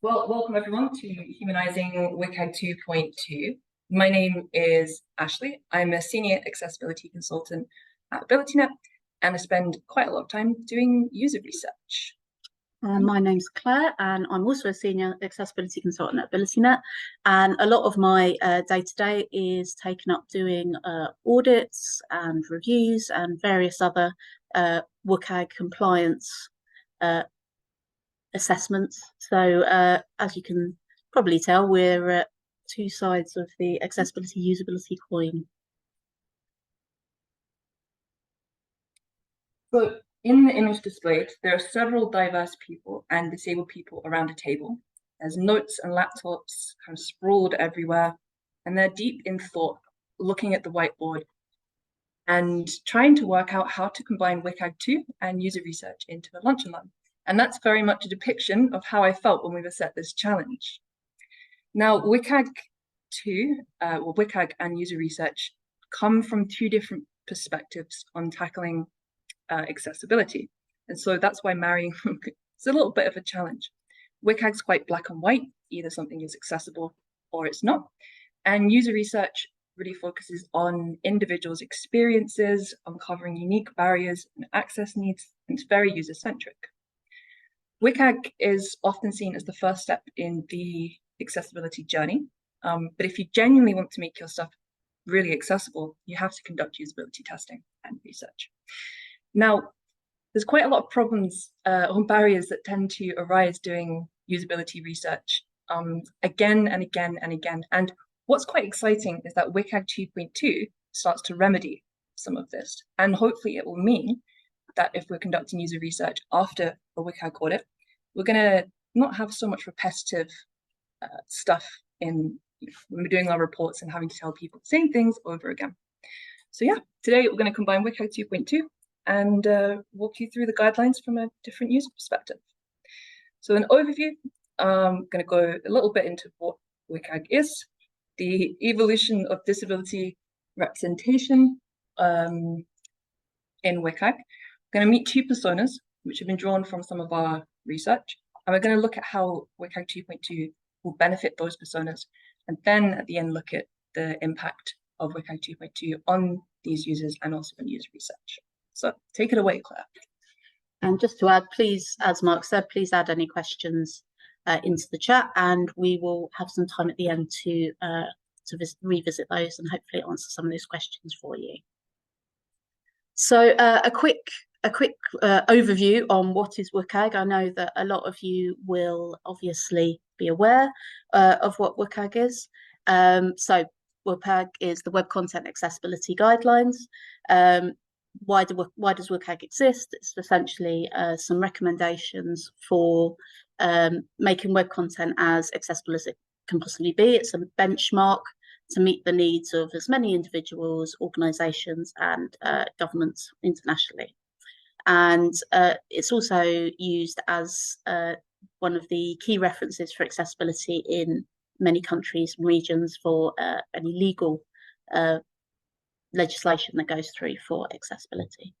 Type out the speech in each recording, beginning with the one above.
Well, welcome everyone to Humanising WCAG 2.2. My name is Ashley. I'm a senior accessibility consultant at AbilityNet, and I spend quite a lot of time doing user research. My name's Claire, and I'm also a senior accessibility consultant at AbilityNet. And a lot of my day-to-day is taken up doing audits and reviews and various other WCAG compliance assessments. So as you can probably tell, we're at two sides of the accessibility usability coin. So in the image displayed, there are several diverse people and disabled people around a table. There's notes and laptops kind of sprawled everywhere, and they're deep in thought, looking at the whiteboard and trying to work out how to combine WCAG 2 and user research into a lunch and learn. And that's very much a depiction of how I felt when we were set this challenge. Now, WCAG 2, or WCAG and user research come from two different perspectives on tackling accessibility. And so that's why marrying it's a little bit of a challenge. WCAG's quite black and white, either something is accessible or it's not. And user research really focuses on individuals' experiences, uncovering unique barriers and access needs, and it's very user-centric. WCAG is often seen as the first step in the accessibility journey, but if you genuinely want to make your stuff really accessible, you have to conduct usability testing and research. Now, there's quite a lot of problems or barriers that tend to arise doing usability research again and again and again. And what's quite exciting is that WCAG 2.2 starts to remedy some of this. And hopefully it will mean that if we're conducting user research after a WCAG audit, we're going to not have so much repetitive stuff when we're doing our reports and having to tell people the same things over again. So yeah, today we're going to combine WCAG 2.2 and walk you through the guidelines from a different user perspective. So an overview, I'm going to go a little bit into what WCAG is, the evolution of disability representation in WCAG. We're going to meet two personas, which have been drawn from some of our research, and we're going to look at how WCAG 2.2 will benefit those personas, and then at the end look at the impact of WCAG 2.2 on these users and also on user research. So take it away, Claire. And just to add, please, as Mark said, please add any questions into the chat, and we will have some time at the end to revisit those and hopefully answer some of those questions for you. So a quick overview on what is WCAG. I know that a lot of you will obviously be aware of what WCAG is. So WCAG is the Web Content Accessibility Guidelines. Why does WCAG exist? It's essentially some recommendations for making web content as accessible as it can possibly be. It's a benchmark to meet the needs of as many individuals, organisations and governments internationally. And it's also used as one of the key references for accessibility in many countries and regions for any legal legislation that goes through for accessibility.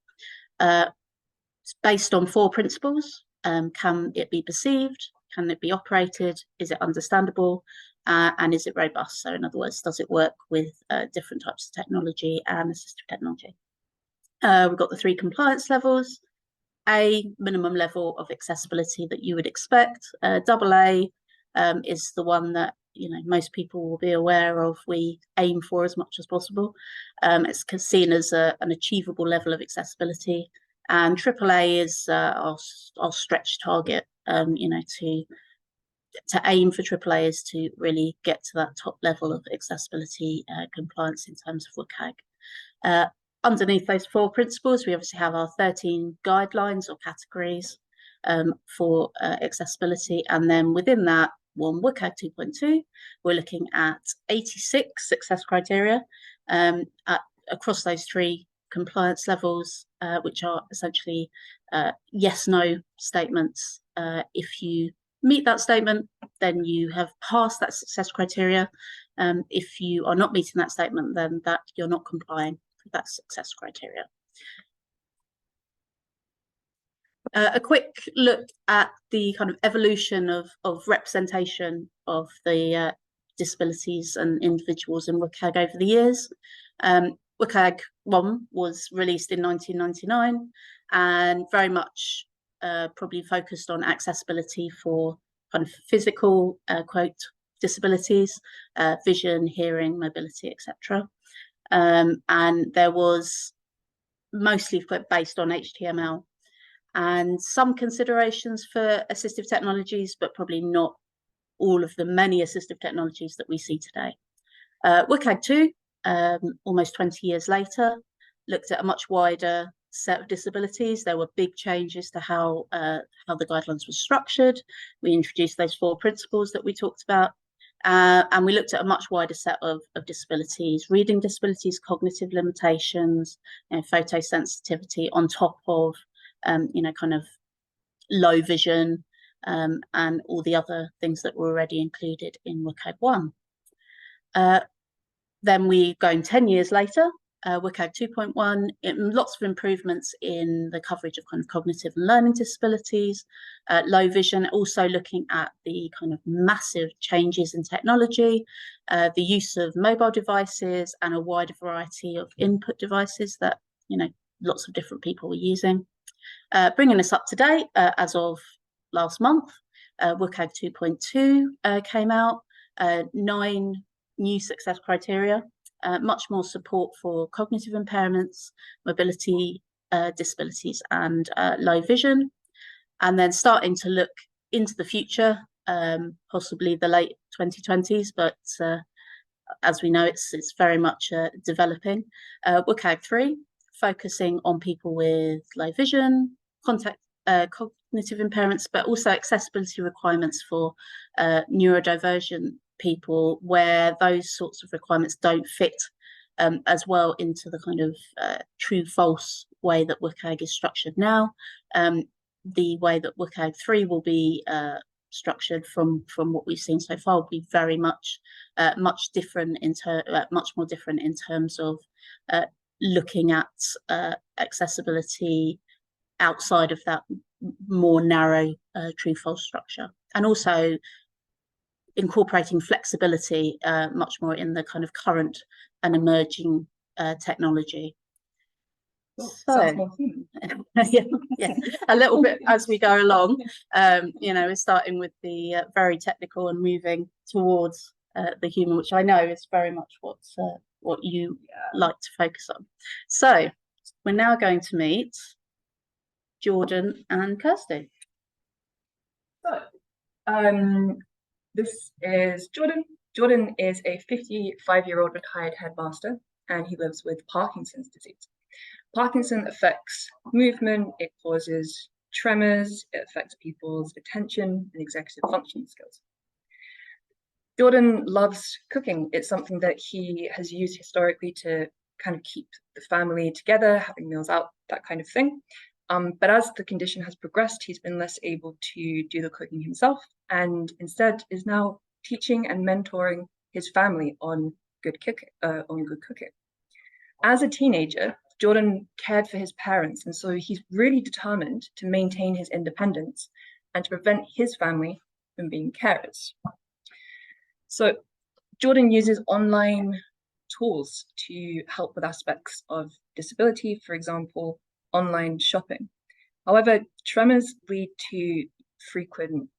It's based on four principles. Can it be perceived? Can it be operated? Is it understandable? And is it robust? So in other words, does it work with different types of technology and assistive technology? We've got the three compliance levels. A, minimum level of accessibility that you would expect. AA is the one that most people will be aware of. We aim for as much as possible. It's seen as an achievable level of accessibility, and AAA is our stretch target. To aim for AAA is to really get to that top level of accessibility compliance in terms of WCAG. Underneath those four principles, we obviously have our 13 guidelines or categories for accessibility, and then within that, on WCAG 2.2, we're looking at 86 success criteria across those three compliance levels, which are essentially yes/no statements. If you meet that statement, then you have passed that success criteria. If you are not meeting that statement, then that you're not complying with that success criteria. A quick look at the kind of evolution of representation of the disabilities and individuals in WCAG over the years. WCAG 1 was released in 1999 and very much probably focused on accessibility for kind of physical, quote, disabilities, vision, hearing, mobility, etc. And there was mostly based on HTML and some considerations for assistive technologies, but probably not all of the many assistive technologies that we see today. WCAG 2, almost 20 years later, looked at a much wider set of disabilities. There were big changes to how the guidelines were structured. We introduced those 4 principles that we talked about. And we looked at a much wider set of disabilities, reading disabilities, cognitive limitations, photosensitivity on top of, kind of low vision and all the other things that were already included in WCAG 1. Then we go 10 years later, WCAG 2.1, lots of improvements in the coverage of kind of cognitive and learning disabilities, low vision, also looking at the kind of massive changes in technology, the use of mobile devices and a wider variety of input devices that, lots of different people were using. Bringing us up to date, as of last month, WCAG 2.2 came out, 9 new success criteria, much more support for cognitive impairments, mobility disabilities and low vision, and then starting to look into the future, possibly the late 2020s, but as we know, it's very much developing. WCAG 3, focusing on people with low vision, cognitive impairments, but also accessibility requirements for neurodivergent people, where those sorts of requirements don't fit as well into the kind of true-false way that WCAG is structured now. The way that WCAG 3 will be structured from what we've seen so far will be very much much more different in terms of looking at accessibility outside of that more narrow true-false structure, and also incorporating flexibility much more in the kind of current and emerging technology. So, yeah, a little bit as we go along, we're starting with the very technical and moving towards the human, which I know is very much what you like to focus on. So we're now going to meet Jordan and Kirsty. So, this is Jordan. Jordan is a 55-year-old retired headmaster, and he lives with Parkinson's disease. Parkinson affects movement, it causes tremors, it affects people's attention and executive functioning skills. Jordan loves cooking. It's something that he has used historically to kind of keep the family together, having meals out, that kind of thing. But as the condition has progressed, he's been less able to do the cooking himself, and instead is now teaching and mentoring his family on good cooking. As a teenager, Jordan cared for his parents, and so he's really determined to maintain his independence and to prevent his family from being carers. So Jordan uses online tools to help with aspects of disability, for example, online shopping. However, tremors lead to frequent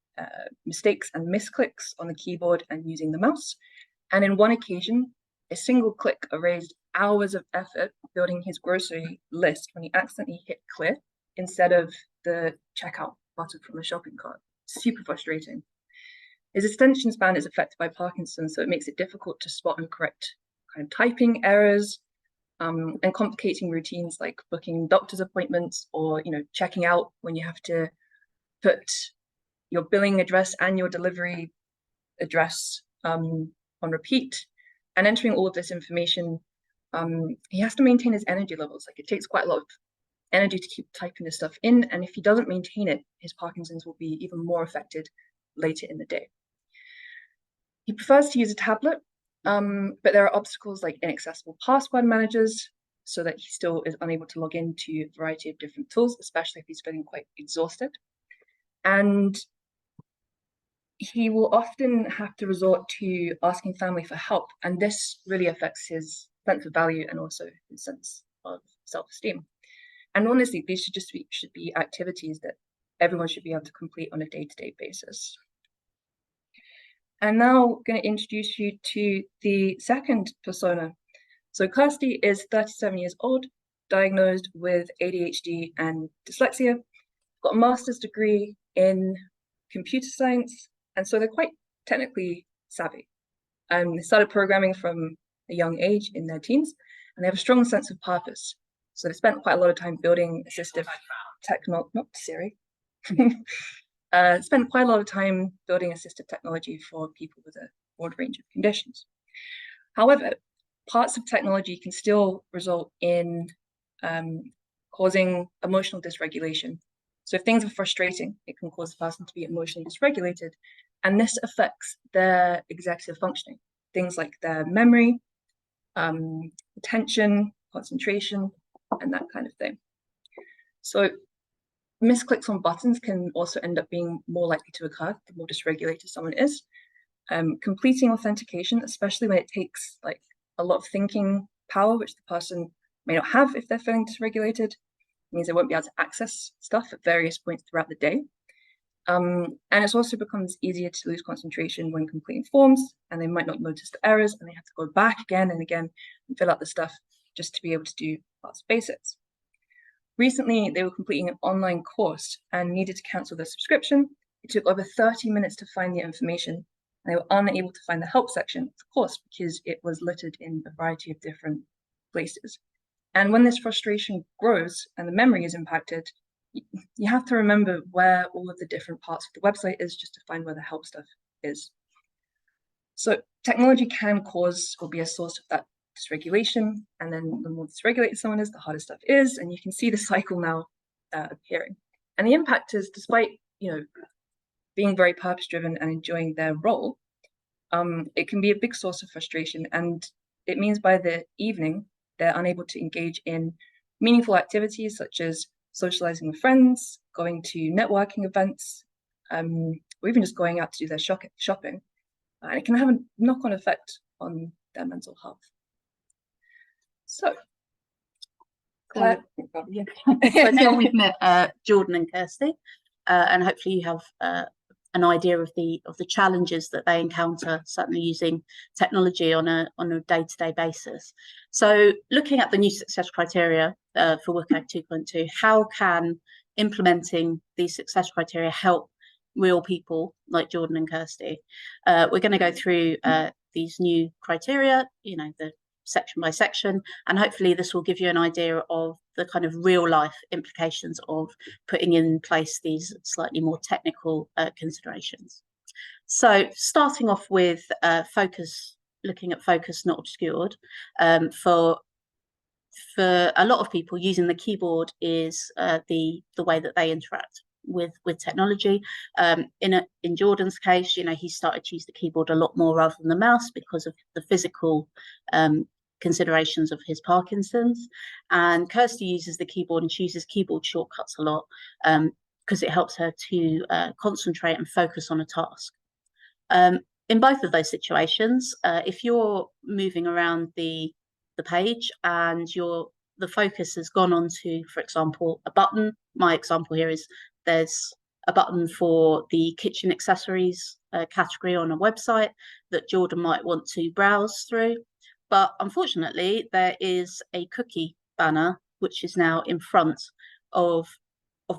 mistakes and misclicks on the keyboard and using the mouse. And in one occasion, a single click erased hours of effort building his grocery list when he accidentally hit clear instead of the checkout button from the shopping cart. Super frustrating. His attention span is affected by Parkinson's, so it makes it difficult to spot and correct kind of typing errors, and complicating routines like booking doctor's appointments or checking out when you have to put your billing address and your delivery address on repeat, and entering all of this information. He has to maintain his energy levels. Like, it takes quite a lot of energy to keep typing this stuff in, and if he doesn't maintain it, his Parkinson's will be even more affected later in the day. He prefers to use a tablet, but there are obstacles like inaccessible password managers, so that he still is unable to log into a variety of different tools, especially if he's feeling quite exhausted. And he will often have to resort to asking family for help, and this really affects his sense of value and also his sense of self-esteem. And honestly, these should be activities that everyone should be able to complete on a day-to-day basis. And now I'm going to introduce you to the second persona. So Kirsty is 37 years old, diagnosed with ADHD and dyslexia, got a master's degree in computer science, and so they're quite technically savvy. They started programming from a young age in their teens, and they have a strong sense of purpose. So they spent quite a lot of time building assistive technology, not Siri, spent quite a lot of time building assistive technology for people with a broad range of conditions. However, parts of technology can still result in causing emotional dysregulation. So if things are frustrating, it can cause the person to be emotionally dysregulated, and this affects their executive functioning. Things like their memory, attention, concentration, and that kind of thing. So misclicks on buttons can also end up being more likely to occur the more dysregulated someone is. Completing authentication, especially when it takes like a lot of thinking power, which the person may not have if they're feeling dysregulated, means they won't be able to access stuff at various points throughout the day. And it also becomes easier to lose concentration when completing forms, and they might not notice the errors, and they have to go back again and again and fill out the stuff just to be able to do parts basics. Recently, they were completing an online course and needed to cancel their subscription. It took over 30 minutes to find the information, and they were unable to find the help section of the course because it was littered in a variety of different places. And when this frustration grows and the memory is impacted, you have to remember where all of the different parts of the website is just to find where the help stuff is. So technology can cause or be a source of that dysregulation, and then the more dysregulated someone is, the harder stuff is, and you can see the cycle now appearing. And the impact is, despite being very purpose-driven and enjoying their role, it can be a big source of frustration, and it means by the evening they're unable to engage in meaningful activities such as socializing with friends, going to networking events, or even just going out to do their shopping. And it can have a knock-on effect on their mental health. So, Claire, yeah. So now we've met Jordan and Kirsty, and hopefully you have an idea of the challenges that they encounter, certainly using technology on a day-to-day basis. So, looking at the new success criteria for WCAG 2.2, how can implementing these success criteria help real people like Jordan and Kirsty? We're going to go through these new criteria, the section by section, and hopefully this will give you an idea of the kind of real life implications of putting in place these slightly more technical considerations. So starting off with focus, looking at focus not obscured, for a lot of people, using the keyboard is the way that they interact with technology. In Jordan's case, he started to use the keyboard a lot more rather than the mouse because of the physical considerations of his Parkinson's. And Kirsty uses the keyboard, and she uses keyboard shortcuts a lot because it helps her to concentrate and focus on a task. In both of those situations, if you're moving around the page and the focus has gone on to, for example, a button. My example here is there's a button for the kitchen accessories category on a website that Jordan might want to browse through. But unfortunately, there is a cookie banner which is now in front of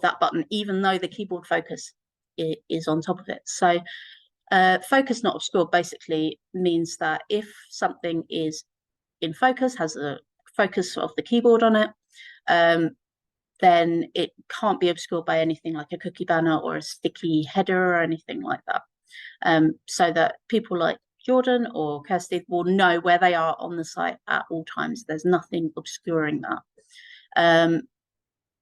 that button, even though the keyboard focus is on top of it. So focus not obscured basically means that if something is in focus, has a focus of the keyboard on it, then it can't be obscured by anything like a cookie banner or a sticky header or anything like that. So that people like Jordan or Kirsty will know where they are on the site at all times. There's nothing obscuring that.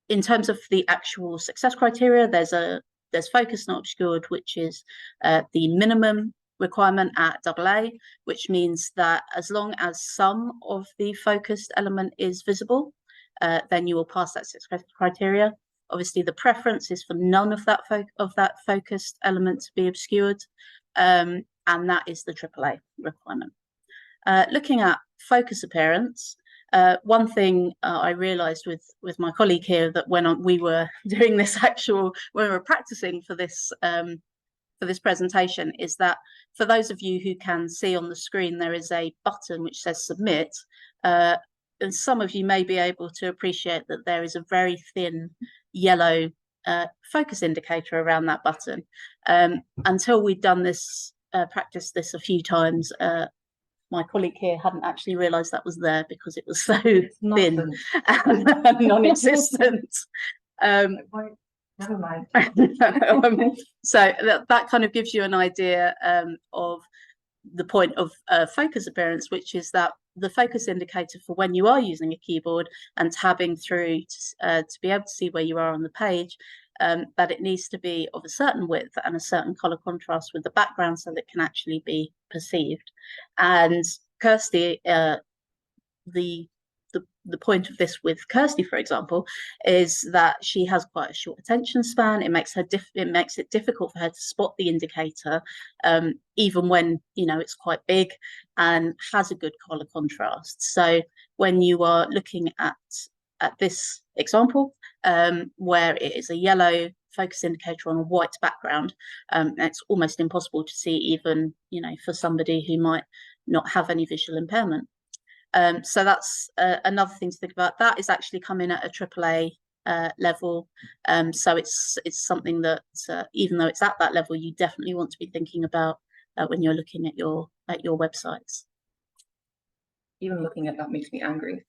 In terms of the actual success criteria, there's focus not obscured, which is the minimum requirement at AA, which means that as long as some of the focused element is visible, then you will pass that 6 criteria. Obviously, the preference is for none of that focused element to be obscured, and that is the AAA requirement. Looking at focus appearance, one thing I realised with my colleague here, that when we were doing this when we were practicing for this presentation, is that for those of you who can see on the screen, there is a button which says submit, and some of you may be able to appreciate that there is a very thin yellow focus indicator around that button. Until we'd done this, practiced this a few times, my colleague here hadn't actually realised that was there because it was so thin and non-existent. Never mind. So that kind of gives you an idea of the point of focus appearance, which is that the focus indicator for when you are using a keyboard and tabbing through to be able to see where you are on the page, that it needs to be of a certain width and a certain color contrast with the background so that it can actually be perceived. And Kirsty, the point of this with Kirsty, for example, is that she has quite a short attention span. It makes it difficult for her to spot the indicator, even when it's quite big and has a good color contrast. So when you are looking at this example, where it is a yellow focus indicator on a white background, it's almost impossible to see, even for somebody who might not have any visual impairment. So that's another thing to think about. That is actually coming at a AAA level. So it's something that even though it's at that level, you definitely want to be thinking about when you're looking at your websites. Even looking at that makes me angry.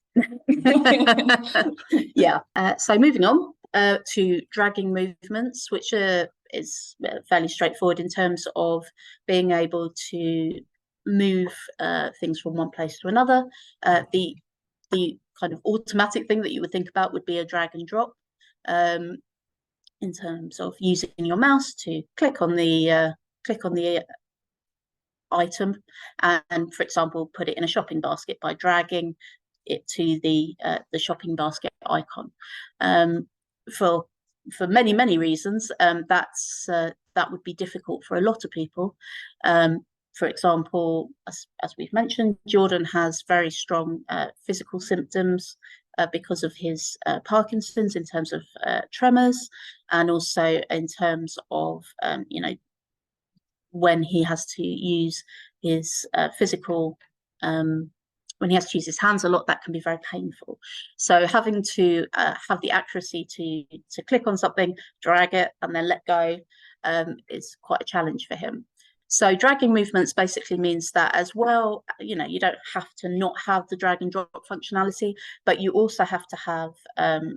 Yeah. So moving on to dragging movements, which is fairly straightforward in terms of being able to move things from one place to another. The kind of automatic thing that you would think about would be a drag and drop, in terms of using your mouse to click on the item and, for example, put it in a shopping basket by dragging it to the shopping basket icon. For many reasons, that would be difficult for a lot of people. For example, as we've mentioned, Jordan has very strong physical symptoms because of his Parkinson's, in terms of tremors, and also in terms of when he has to use his physical, when he has to use his hands a lot, that can be very painful. So having to have the accuracy to click on something, drag it, and then let go is quite a challenge for him. So dragging movements basically means that, as well, you don't have to not have the drag and drop functionality, but you also have to have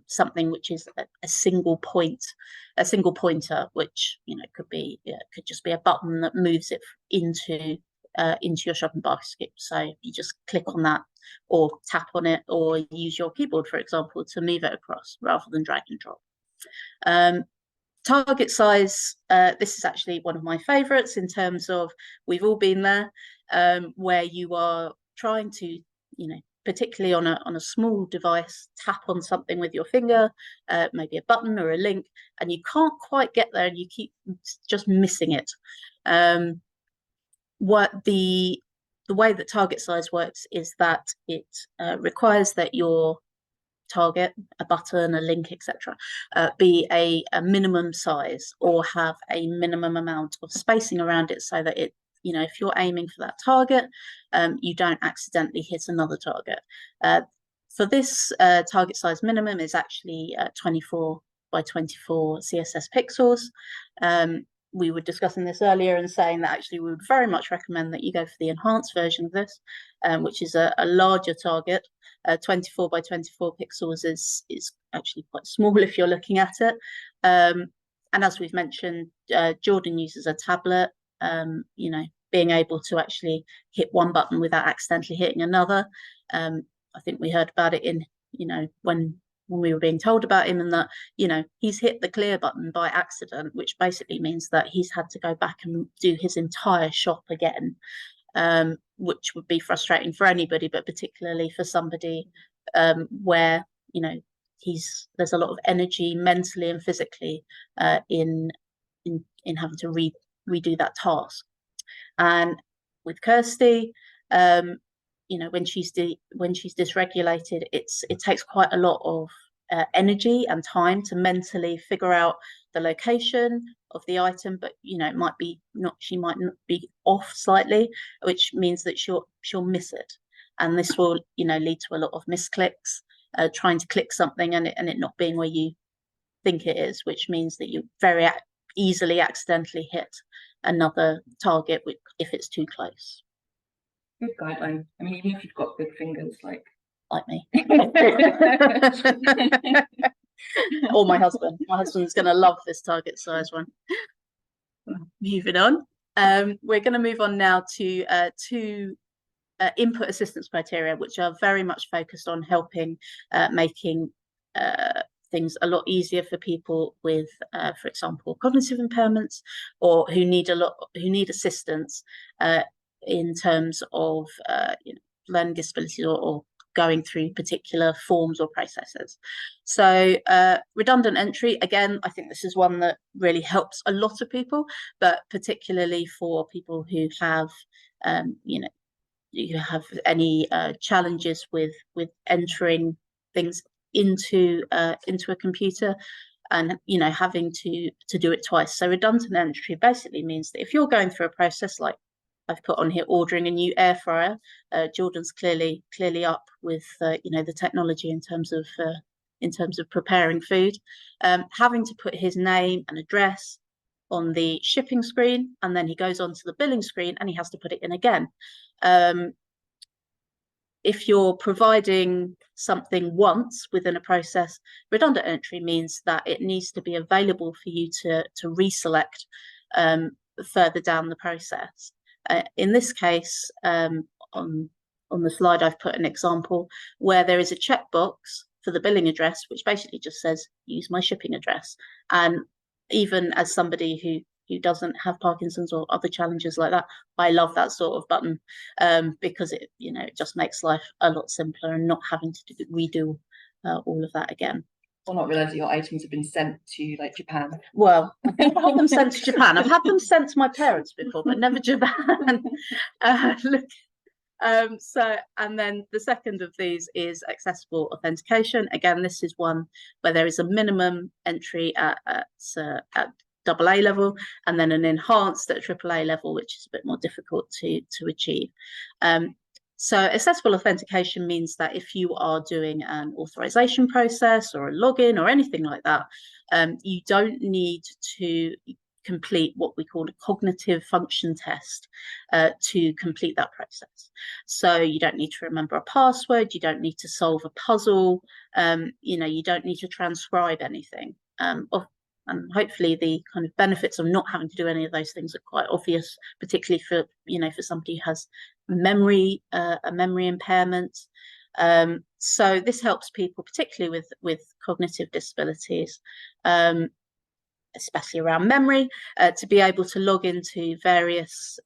something which is a single pointer, which could just be a button that moves it into your shopping basket. So you just click on that, or tap on it, or use your keyboard, for example, to move it across rather than drag and drop. Target size, this is actually one of my favorites, in terms of we've all been there, where you are trying to, particularly on a small device, tap on something with your finger, maybe a button or a link, and you can't quite get there and you keep just missing it. What the way that target size works is that it requires that your target, a button, a link, etc., be a minimum size, or have a minimum amount of spacing around it, so that it, if you're aiming for that target, you don't accidentally hit another target. For this, target size minimum is actually 24 by 24 CSS pixels. We were discussing this earlier and saying that actually we would very much recommend that you go for the enhanced version of this, which is a larger target. 24 by 24 pixels is actually quite small if you're looking at it. And as we've mentioned, Jordan uses a tablet. Being able to actually hit one button without accidentally hitting another. I think we heard about it in, when when we were being told about him, and that, you know, he's hit the clear button by accident, which basically means that he's had to go back and do his entire shop again, which would be frustrating for anybody, but particularly for somebody where, you know, there's a lot of energy mentally and physically in having to redo that task. And with Kirsty, you know, when she's dysregulated, it takes quite a lot of energy and time to mentally figure out the location of the item, but, you know, she might not be off slightly, which means that she'll miss it, and this will, you know, lead to a lot of misclicks, trying to click something and it not being where you think it is, which means that you very easily accidentally hit another target if it's too close. Good guideline. I mean, even if you've got big fingers like me. Or my husband. My husband's going to love this target size one. Moving on. We're going to move on now to two input assistance criteria, which are very much focused on helping making things a lot easier for people with, for example, cognitive impairments, or who need assistance in terms of you know, learning disabilities or going through particular forms or processes. So redundant entry, again, I think this is one that really helps a lot of people, but particularly for people who have, you know, you have any challenges with entering things into a computer, and, you know, having to do it twice. So redundant entry basically means that if you're going through a process like I've put on here, ordering a new air fryer, Jordan's clearly up with you know, the technology in terms of preparing food, having to put his name and address on the shipping screen, and then he goes on to the billing screen and he has to put it in again. If you're providing something once within a process, redundant entry means that it needs to be available for you to reselect further down the process. In this case, on the slide, I've put an example where there is a checkbox for the billing address, which basically just says, use my shipping address. And even as somebody who doesn't have Parkinson's or other challenges like that, I love that sort of button, because it, you know, it just makes life a lot simpler and not having to redo all of that again. Or not realise that your items have been sent to like Japan. Well, I've had them sent to Japan. I've had them sent to my parents before, but never Japan. So, and then the second of these is accessible authentication. Again, this is one where there is a minimum entry at AA level, and then an enhanced at AAA level, which is a bit more difficult to achieve. So accessible authentication means that if you are doing an authorization process or a login or anything like that, you don't need to complete what we call a cognitive function test to complete that process. So you don't need to remember a password, you don't need to solve a puzzle, you know, you don't need to transcribe anything. And hopefully the kind of benefits of not having to do any of those things are quite obvious, particularly for, you know, for somebody who has a memory impairment. So this helps people, particularly with cognitive disabilities, especially around memory, to be able to log into various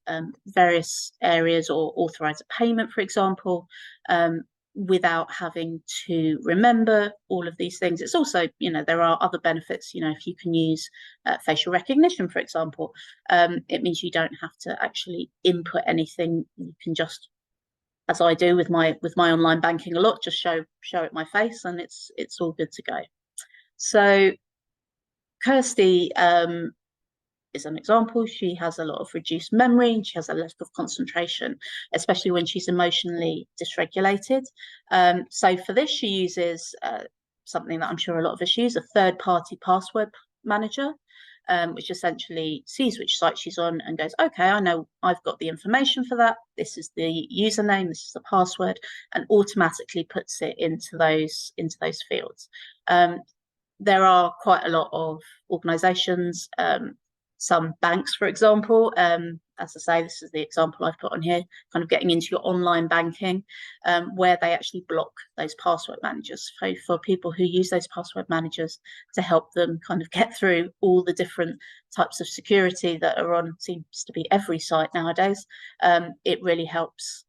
areas or authorize a payment, for example, without having to remember all of these things. It's also, you know, there are other benefits. You know, if you can use facial recognition, for example, it means you don't have to actually input anything. You can just, as I do with my online banking a lot, just show it my face, and it's all good to go. So Kirsty is an example. She has a lot of reduced memory and she has a lack of concentration, especially when she's emotionally dysregulated. So for this, she uses something that I'm sure a lot of us use, a third-party password manager, which essentially sees which site she's on and goes, okay, I know I've got the information for that. This is the username, this is the password, and automatically puts it into those fields. There are quite a lot of organisations, some banks, for example, as I say, this is the example I've put on here, kind of getting into your online banking, where they actually block those password managers for people who use those password managers to help them kind of get through all the different types of security that are on, seems to be every site nowadays. It really helps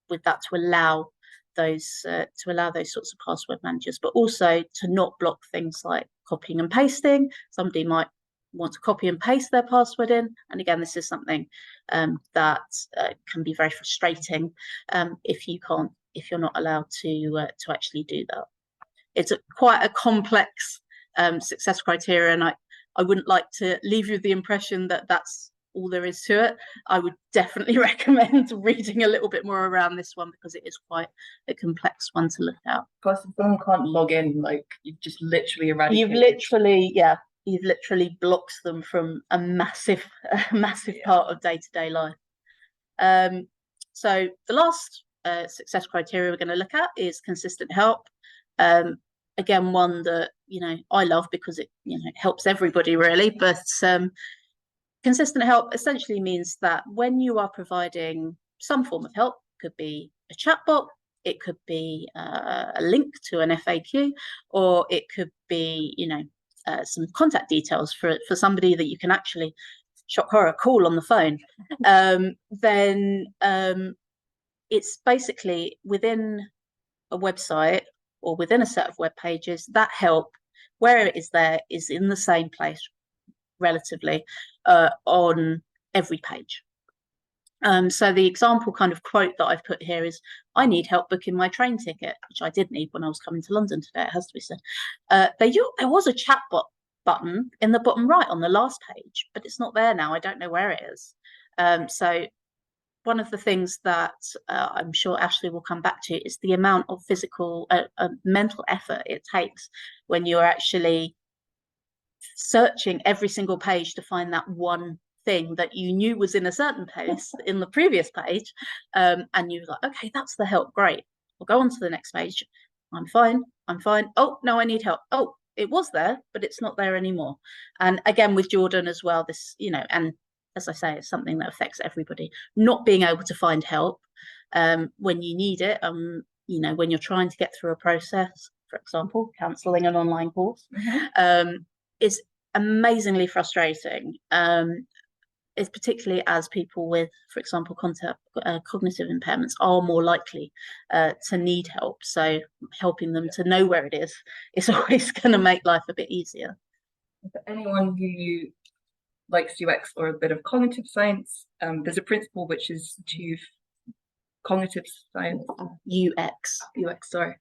with that to allow those sorts of password managers, but also to not block things like copying and pasting. Somebody might want to copy and paste their password in, and again, this is something that can be very frustrating if you're not allowed to actually do that. It's quite a complex success criteria, and I wouldn't like to leave you with the impression that that's all there is to it. I would definitely recommend reading a little bit more around this one, because it is quite a complex one to look at. Plus, if someone can't log in, like, you've just literally eradicated. You've literally blocked them from a massive part of day-to-day life. So the last success criteria we're going to look at is consistent help. Again, one that I love, because it helps everybody really, but consistent help essentially means that when you are providing some form of help, could be a chatbot, it could be a link to an FAQ, or it could be some contact details for somebody that you can actually, shock horror, call on the phone, then it's basically within a website or within a set of web pages, that help, where it is there, is in the same place relatively on every page. So the example kind of quote that I've put here is, I need help booking my train ticket, which I did need when I was coming to London today, it has to be said. There was a chatbot button in the bottom right on the last page, but it's not there now. I don't know where it is. So one of the things that I'm sure Ashley will come back to is the amount of physical, mental effort it takes when you're actually searching every single page to find that one thing that you knew was in a certain place in the previous page, and you're like, okay, that's the help, great, we'll go on to the next page. I'm fine. Oh no, I need help. Oh, it was there, but it's not there anymore. And again, with Jordan as well, this, and as I say, it's something that affects everybody, not being able to find help when you need it, when you're trying to get through a process, for example, cancelling an online course, is amazingly frustrating. Is particularly as people with, for example, cognitive impairments are more likely to need help. So helping them to know where it is always going to make life a bit easier. For anyone who likes UX or a bit of cognitive science, there's a principle which is to cognitive science. UX, sorry.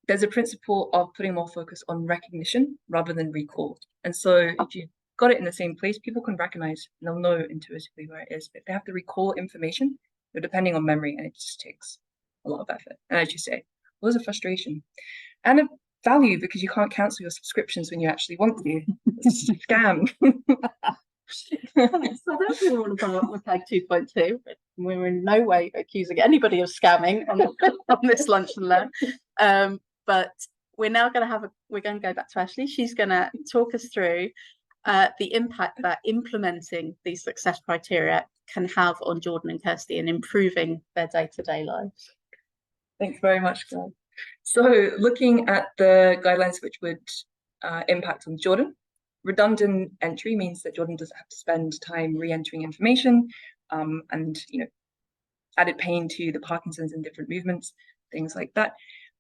There's a principle of putting more focus on recognition rather than recall. And so if you got it in the same place, people can recognize and they'll know intuitively where it is. But if they have to recall information, they're depending on memory, and it just takes a lot of effort. And as you say, well, there's a frustration and a value, because you can't cancel your subscriptions when you actually want to. It's a scam. So that's what we want to come up with WCAG 2.2. We're in no way accusing anybody of scamming on this lunch and learn. But we're now going to go back to Ashley. She's going to talk us through the impact that implementing these success criteria can have on Jordan and Kirsty in improving their day-to-day lives. Thanks very much, Claire. So looking at the guidelines which would impact on Jordan, redundant entry means that Jordan doesn't have to spend time re-entering information, and added pain to the Parkinson's and different movements, things like that.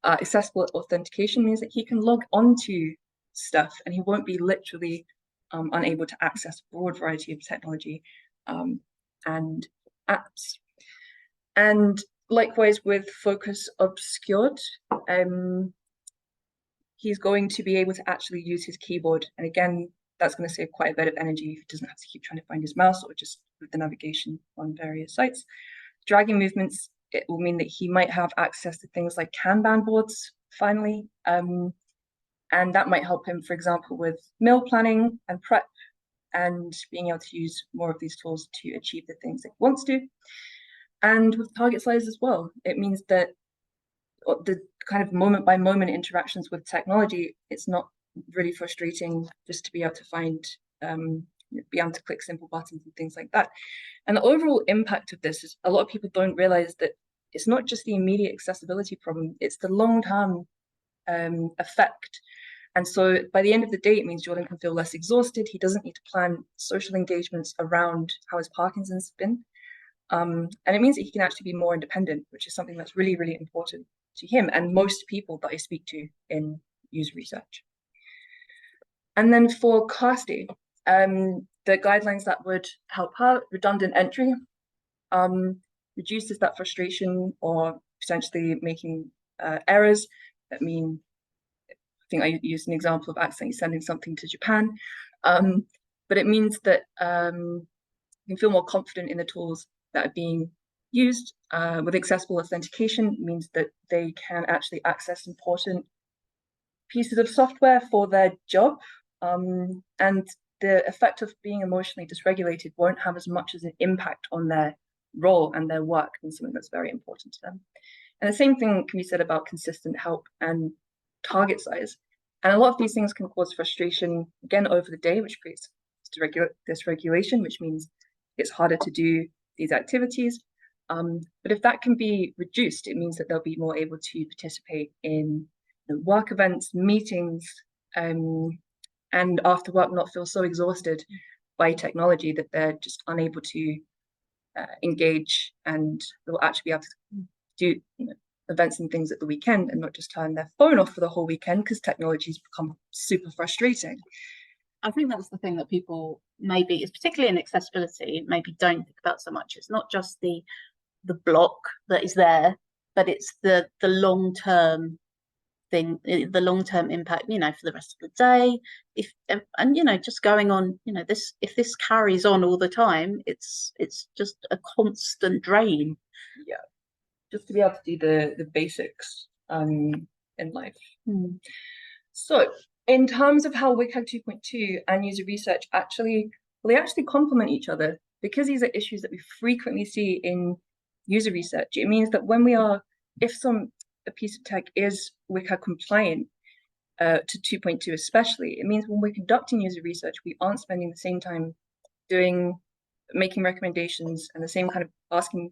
Accessible authentication means that he can log onto stuff and he won't be literally unable to access a broad variety of technology and apps. And likewise with focus obscured, he's going to be able to actually use his keyboard. And again, that's going to save quite a bit of energy if he doesn't have to keep trying to find his mouse or just with the navigation on various sites. Dragging movements, it will mean that he might have access to things like Kanban boards, finally. And that might help him, for example, with meal planning and prep and being able to use more of these tools to achieve the things that he wants to. And with target size as well, it means that the kind of moment by moment interactions with technology, it's not really frustrating just to be able to find be able to click simple buttons and things like that. And the overall impact of this is a lot of people don't realize that it's not just the immediate accessibility problem, it's the long-term effect. And so by the end of the day, it means Jordan can feel less exhausted. He doesn't need to plan social engagements around how his Parkinson's been. And it means that he can actually be more independent, which is something that's really, really important to him and most people that I speak to in user research. And then for Kirsty, the guidelines that would help her, redundant entry, reduces that frustration or potentially making errors that mean, I think I used an example of accidentally sending something to Japan, but it means that you can feel more confident in the tools that are being used. With accessible authentication, means that they can actually access important pieces of software for their job, and the effect of being emotionally dysregulated won't have as much as an impact on their role and their work, and something that's very important to them. And the same thing can be said about consistent help and target size. And a lot of these things can cause frustration, again, over the day, which creates dysregulation, which means it's harder to do these activities. But if that can be reduced, it means that they'll be more able to participate in work events, meetings, and after work not feel so exhausted by technology that they're just unable to engage, and they'll actually be able to do events and things at the weekend and not just turn their phone off for the whole weekend because technology's become super frustrating. I think that's the thing that people maybe, it's particularly in accessibility, maybe don't think about so much. It's not just the block that is there, but it's the long-term thing, the long-term impact, for the rest of the day. And just going on, if this carries on all the time, it's just a constant drain. Yeah, just to be able to do the basics in life. So in terms of how WCAG 2.2 and user research actually complement each other, because these are issues that we frequently see in user research. It means that when if a piece of tech is WCAG compliant to 2.2 especially, it means when we're conducting user research, we aren't spending the same time making recommendations and the same kind of asking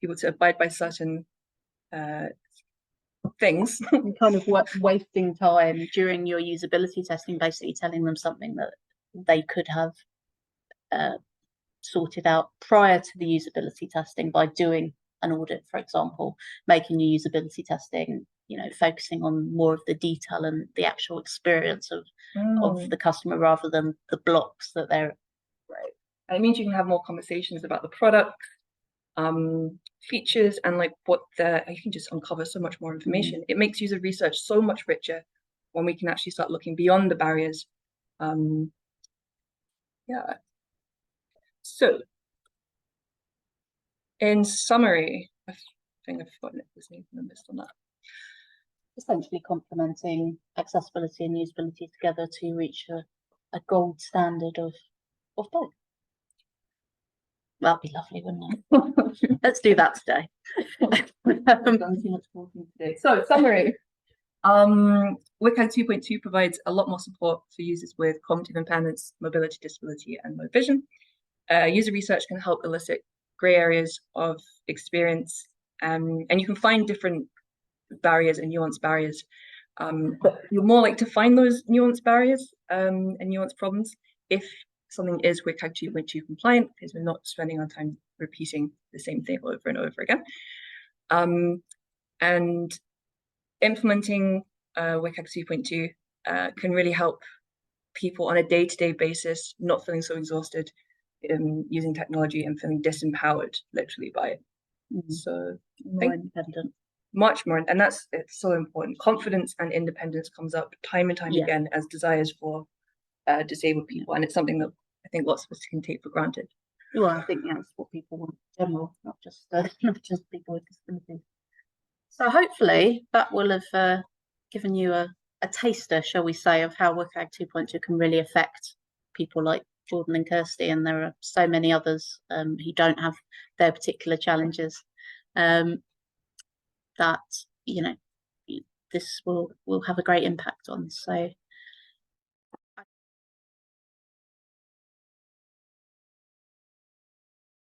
people to abide by certain things. Kind of wasting time during your usability testing, basically telling them something that they could have sorted out prior to the usability testing by doing an audit, for example, making your usability testing, focusing on more of the detail and the actual experience of the customer rather than the blocks that they're. Right. And it means you can have more conversations about the product, features, and you can just uncover so much more information. It makes user research so much richer when we can actually start looking beyond the barriers. Yeah. So, in summary, I think I've forgotten his name and I missed on that. Essentially complementing accessibility and usability together to reach a gold standard of both. That'd be lovely, wouldn't it? Let's do that today. I've done too much talking today. So, summary. WCAG 2.2 provides a lot more support for users with cognitive impairments, mobility disability, and low vision. User research can help elicit grey areas of experience, and you can find different barriers and nuanced barriers, but you're more likely to find those nuanced barriers and nuanced problems if something is WCAG 2.2 compliant, because we're not spending our time repeating the same thing over and over again. And implementing WCAG 2.2 can really help people on a day-to-day basis, not feeling so exhausted using technology and feeling disempowered literally by it. So more independent. Much more, and it's so important. Confidence and independence comes up time and time again as desires for disabled people, and it's something that I think lots of us can take for granted. Well, I think that's what people want in general, not just people with disabilities. So hopefully that will have given you a taster, shall we say, of how WCAG 2.2 can really affect people like Jordan and Kirsty, and there are so many others who don't have their particular challenges. That this will have a great impact on. So